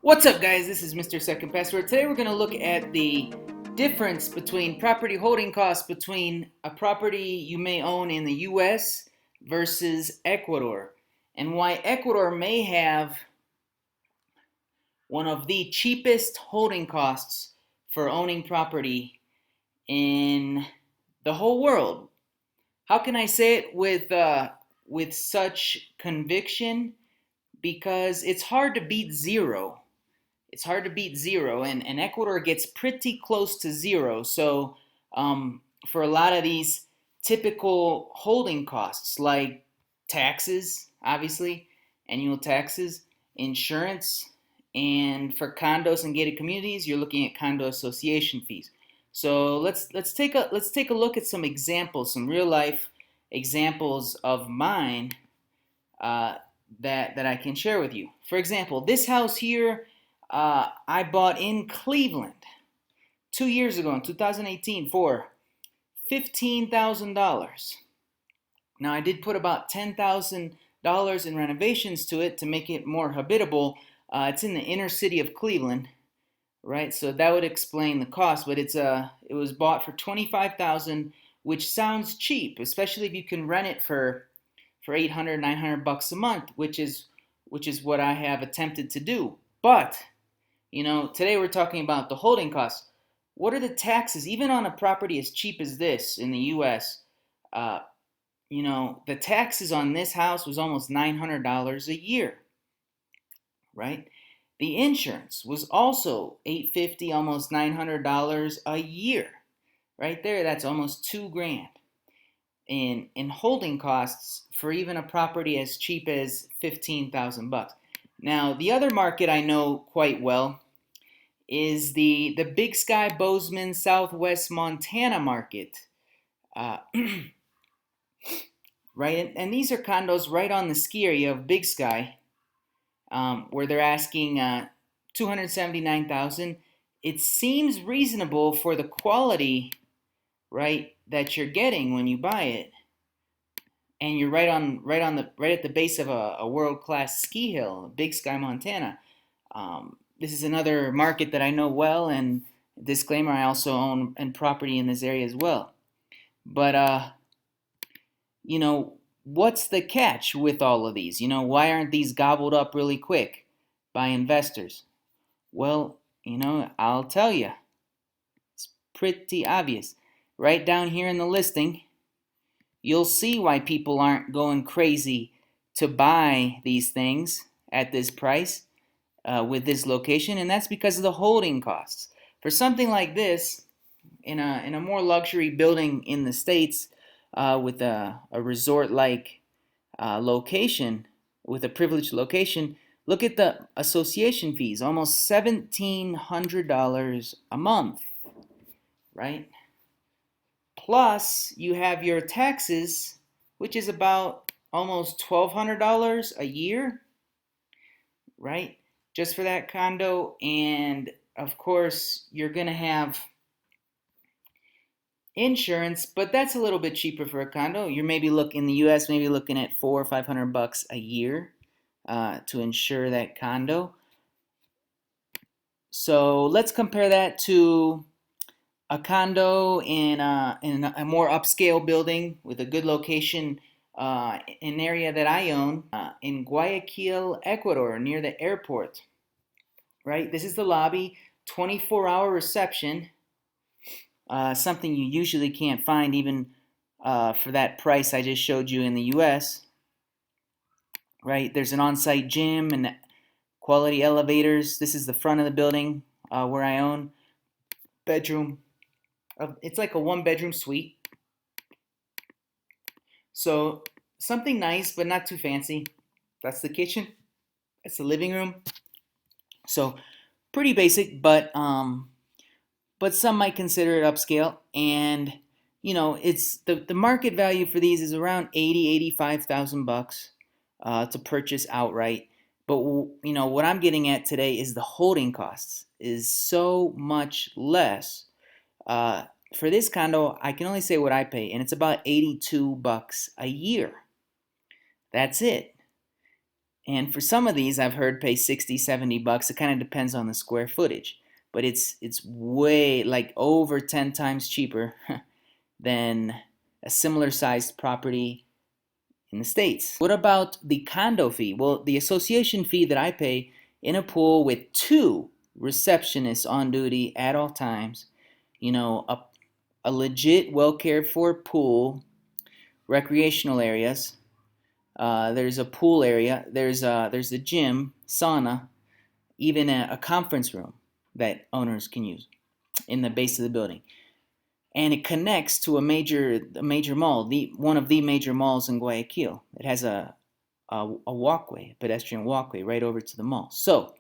What's up, guys? This is Mr. Second Password. Today we're going to look at the difference between property holding costs between a property you may own in the US versus Ecuador, and why Ecuador may have one of the cheapest holding costs for owning property in the whole world. How can I say it with such conviction? Because it's hard to beat zero. It's hard to beat zero, and Ecuador gets pretty close to zero. So for a lot of these typical holding costs, like taxes, obviously, annual taxes, insurance, and for condos and gated communities, you're looking at condo association fees. So let's take a look at some examples, some real life examples of mine uh, that I can share with you. For example, this house here I bought in Cleveland 2 years ago in 2018 for $15,000. Now I did put about $10,000 in renovations to it to make it more habitable. It's in the inner city of Cleveland, right? So that would explain the cost, but it was bought for $25,000, which sounds cheap, especially if you can rent it for 800, 900 bucks a month, which is what I have attempted to do. But today we're talking about the holding costs. What are the taxes, even on a property as cheap as this in the U.S.? Uh, the taxes on this house was almost $900 a year, right? The insurance was also $850, almost $900 a year, right there. That's almost $2,000 in holding costs for even a property as cheap as 15,000 bucks. Now, the other market I know quite well is the Big Sky, Bozeman, Southwest Montana market, uh, right? And these are condos right on the ski area of Big Sky, where they're asking $279,000. It seems reasonable for the quality, right, that you're getting when you buy it, and you're right at the base of a world-class ski hill, Big Sky, Montana. This is another market that I know well, and disclaimer, I also own and property in this area as well. But what's the catch with all of these? Why aren't these gobbled up really quick by investors? Well, I'll tell you. It's pretty obvious. Right down here in the listing, you'll see why people aren't going crazy to buy these things at this price with this location, and that's because of the holding costs. For something like this, in a more luxury building in the States, with a resort-like location, with a privileged location, look at the association fees, almost $1,700 a month, right? Plus, you have your taxes, which is about almost $1,200 a year, right? Just for that condo. And of course, you're going to have insurance, but that's a little bit cheaper for a condo. You're maybe looking in the US, maybe looking at 400 or 500 bucks a year to insure that condo. So let's compare that to a condo in a more upscale building with a good location in an area that I own in Guayaquil, Ecuador, near the airport. Right? This is the lobby, 24-hour reception, something you usually can't find even for that price I just showed you in the US. Right? There's an on-site gym and quality elevators. This is the front of the building where I own. Bedroom. It's like a one-bedroom suite. So something nice, but not too fancy. That's the kitchen. That's the living room. So pretty basic, but some might consider it upscale. And it's the market value for these is around 85,000 bucks to purchase outright. But what I'm getting at today is the holding costs is so much less. For this condo, I can only say what I pay, and it's about 82 bucks a year. That's it. And for some of these, I've heard pay 60, 70 bucks. It kind of depends on the square footage. But it's way, like, over 10 times cheaper than a similar sized property in the States. What about the condo fee? Well, the association fee that I pay in a pool with 2 receptionists on duty at all times, you know, a legit, well cared for pool, recreational areas. There's a pool area. There's a gym, sauna, even a conference room that owners can use in the base of the building. And it connects to a major mall, one of the major malls in Guayaquil. It has a walkway, a pedestrian walkway right over to the mall. So,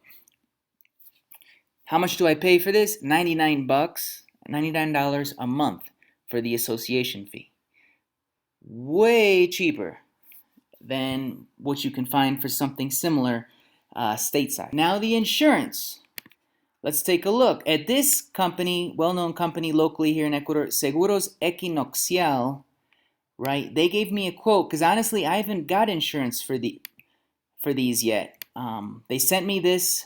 how much do I pay for this? 99 bucks, $99 a month for the association fee. Way cheaper than what you can find for something similar stateside. Now the insurance. Let's take a look at this company, well-known company locally here in Ecuador, Seguros Equinoccial, right? They gave me a quote because honestly, I haven't got insurance for these yet. They sent me this.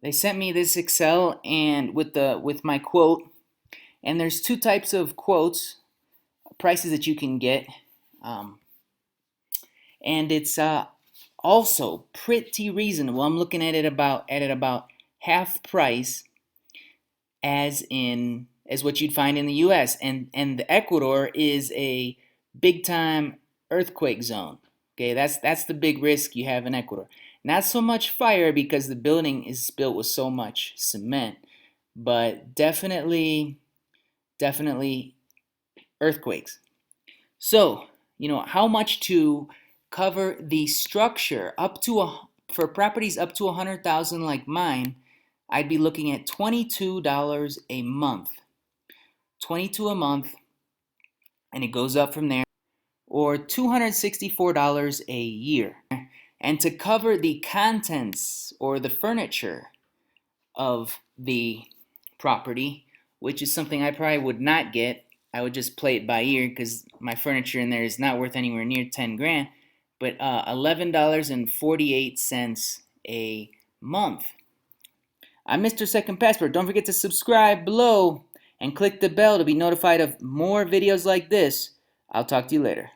They sent me this Excel and with my quote, and there's 2 types of quotes, prices that you can get, and it's also pretty reasonable. I'm looking at it about half price as what you'd find in the U.S. and the Ecuador is a big time earthquake zone. Okay, that's the big risk you have in Ecuador. Not so much fire because the building is built with so much cement, but definitely earthquakes. So, how much to cover the structure for properties up to 100,000 like mine, I'd be looking at $22 a month. $22 a month, and it goes up from there, or $264 a year. And to cover the contents or the furniture of the property, which is something I probably would not get, I would just play it by ear because my furniture in there is not worth anywhere near 10 grand, but $11.48 a month. I'm Mr. Second Passport. Don't forget to subscribe below and click the bell to be notified of more videos like this. I'll talk to you later.